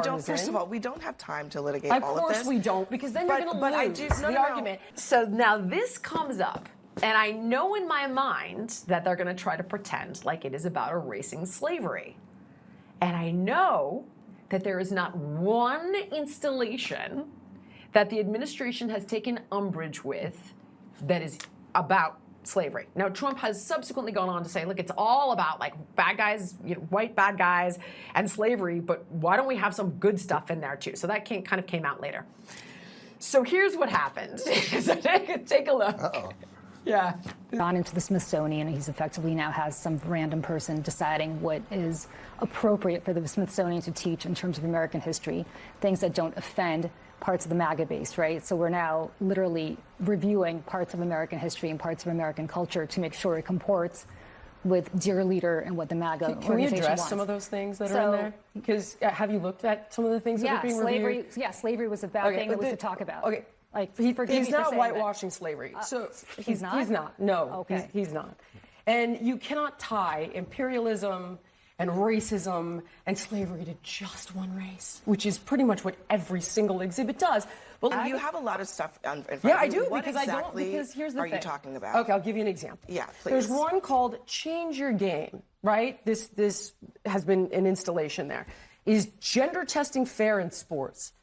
don't. First of all, we don't have time to litigate all of this. Of course we don't, because then you're going to lose the argument. So now this comes up, and I know in my mind that they're going to try to pretend like it is about erasing slavery. And I know that there is not one installation that the administration has taken umbrage with that is about slavery. Now, Trump has subsequently gone on to say, look, it's all about like bad guys, white bad guys, and slavery, but why don't we have some good stuff in there too? So that kind of came out later. So here's what happened. So take a look. Uh-oh. Yeah. Gone into the Smithsonian, and he's effectively now has some random person deciding what is appropriate for the Smithsonian to teach in terms of American history, things that don't offend parts of the MAGA base, right? So we're now literally reviewing parts of American history and parts of American culture to make sure it comports with dear leader and what the MAGA organization Can we address wants. some of those things that are in there? Because have you looked at some of the things that are being reviewed? Yeah, slavery was a bad thing that was to talk about. Okay. Like, he's not whitewashing slavery. So he's not? He's not. No, okay. he's not. And you cannot tie imperialism and racism and slavery to just one race, which is pretty much what every single exhibit does. Well, you have a lot of stuff in front of you. Yeah, I do, what because exactly I don't, because here's the thing. Are you talking about? Okay, I'll give you an example. Yeah, please. There's one called Change Your Game, right? This has been an installation there. Is gender testing fair in sports?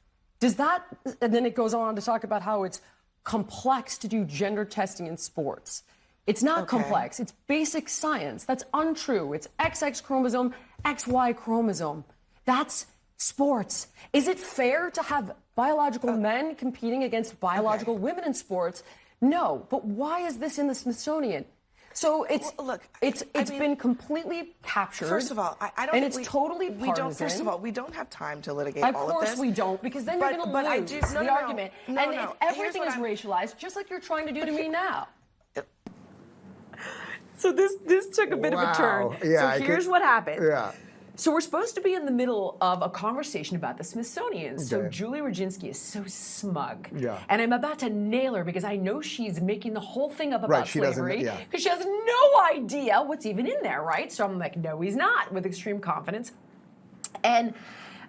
Does that, and then it goes on to talk about how it's complex to do gender testing in sports. It's not complex. It's basic science. That's untrue. It's XX chromosome, XY chromosome. That's sports. Is it fair to have biological men competing against biological women in sports? No. But why is this in the Smithsonian? So it's been completely captured. First of all, I don't. And it's totally partisan. We don't. First of all, we don't have time to litigate all of this. Of course we don't, because then you're going to lose the argument. And everything is racialized, just like you're trying to do to me now. So this took a bit of a turn. Yeah, so here's what happened. Yeah. So we're supposed to be in the middle of a conversation about the Smithsonian. So Julie Rodzinski is so smug. Yeah. And I'm about to nail her because I know she's making the whole thing up about slavery. Because she has no idea what's even in there, right? So I'm like, no, he's not, with extreme confidence. And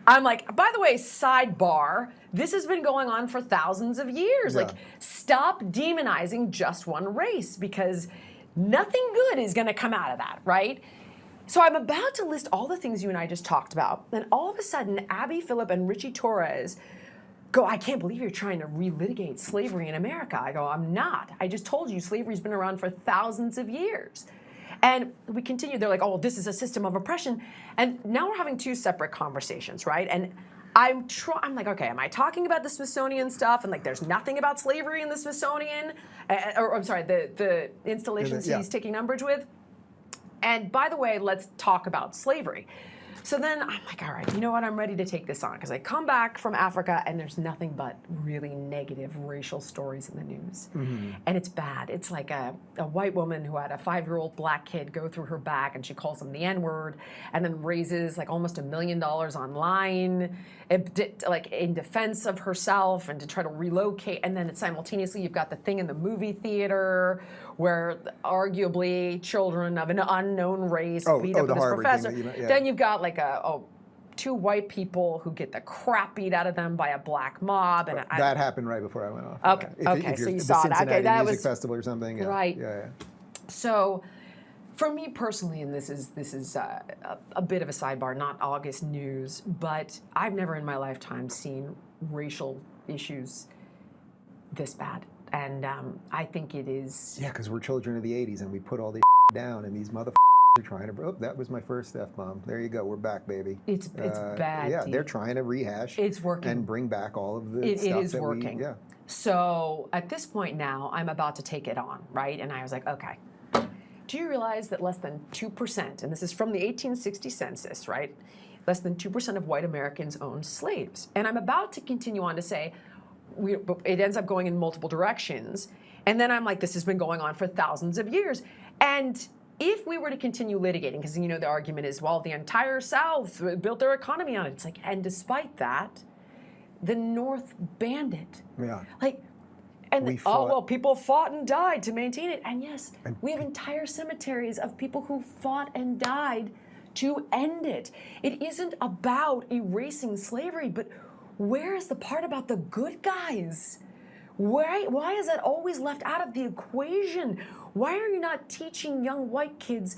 I'm like, by the way, sidebar, this has been going on for thousands of years. Yeah. Like, stop demonizing just one race, because nothing good is going to come out of that, right? So I'm about to list all the things you and I just talked about, and all of a sudden, Abby, Phillip, and Richie Torres go, I can't believe you're trying to relitigate slavery in America. I go, I'm not. I just told you slavery's been around for thousands of years. And we continue. They're like, oh, well, this is a system of oppression. And now we're having two separate conversations, right? And I'm like, okay, am I talking about the Smithsonian stuff? And like, there's nothing about slavery in the Smithsonian? Or I'm sorry, the installations he's taking umbrage with? And by the way, let's talk about slavery. So then I'm like, all right, you know what? I'm ready to take this on, because I come back from Africa and there's nothing but really negative racial stories in the news. Mm-hmm. And it's bad. It's like a white woman who had a 5-year-old black kid go through her back, and she calls him the N-word, and then raises like almost $1 million online, like in defense of herself and to try to relocate. And then simultaneously you've got the thing in the movie theater where arguably children of an unknown race beat up this professor. Then you've got like two white people who get the crap beat out of them by a black mob. And that happened right before I went off. Okay, so you saw that. Okay, that was music festival or something. Yeah. Right. Yeah. So, for me personally, and this is a bit of a sidebar, not August news, but I've never in my lifetime seen racial issues this bad. And I think it is... Yeah, because we're children of the 80s and we put all the down, and these motherfuckers are trying to... Oh, that was my first F-bomb. There you go. We're back, baby. It's bad. Yeah, they're trying to rehash... It's working. ...and bring back all of the stuff It is that working. Yeah. So at this point now, I'm about to take it on, right? And I was like, okay. Do you realize that less than 2%, and this is from the 1860 census, right? Less than 2% of white Americans owned slaves. And I'm about to continue on to say... it ends up going in multiple directions. And then I'm like, this has been going on for thousands of years. And if we were to continue litigating, because, you know, the argument is, well, the entire South built their economy on it. It's like, and despite that, the North banned it. Yeah. Like, and people fought and died to maintain it. And yes, we have entire cemeteries of people who fought and died to end it. It isn't about erasing slavery, but where is the part about the good guys? Why is that always left out of the equation? Why are you not teaching young white kids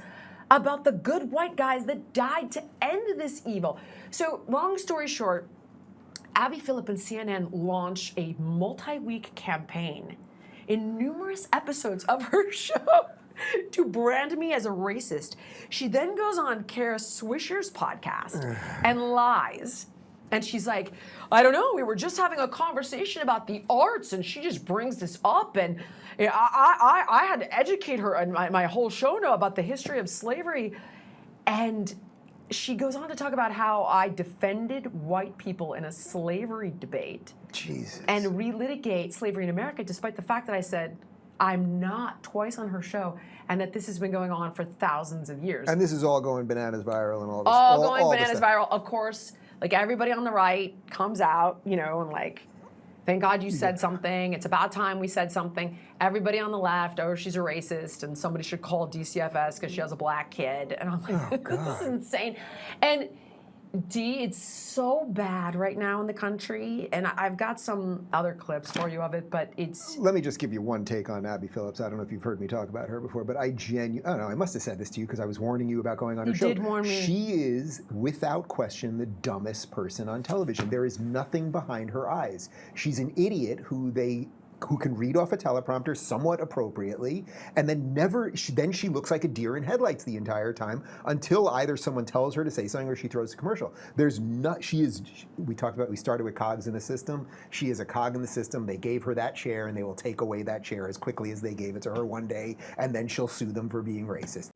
about the good white guys that died to end this evil? So, long story short, Abby Phillip and CNN launched a multi-week campaign in numerous episodes of her show to brand me as a racist. She then goes on Kara Swisher's podcast and lies. And she's like, I don't know, we were just having a conversation about the arts and she just brings this up and I had to educate her and my whole show know about the history of slavery. And she goes on to talk about how I defended white people in a slavery debate. Jesus. And relitigate slavery in America, despite the fact that I said I'm not, twice on her show, and that this has been going on for thousands of years. And this is all going bananas viral and all this. All going all bananas viral, of course. Like everybody on the right comes out, you know, and like, thank God you said something. It's about time we said something. Everybody on the left, oh, she's a racist, and somebody should call DCFS because she has a black kid. And I'm like, this is insane. And D, it's so bad right now in the country, and I've got some other clips for you of it, but it's... Let me just give you one take on Abby Phillips. I don't know if you've heard me talk about her before, but I don't know, I must have said this to you because I was warning you about going on her show. You did warn me. She is, without question, the dumbest person on television. There is nothing behind her eyes. She's an idiot who can read off a teleprompter somewhat appropriately, and then then she looks like a deer in headlights the entire time until either someone tells her to say something or she throws a commercial. We started with cogs in the system. She is a cog in the system. They gave her that chair, and they will take away that chair as quickly as they gave it to her one day, and then she'll sue them for being racist.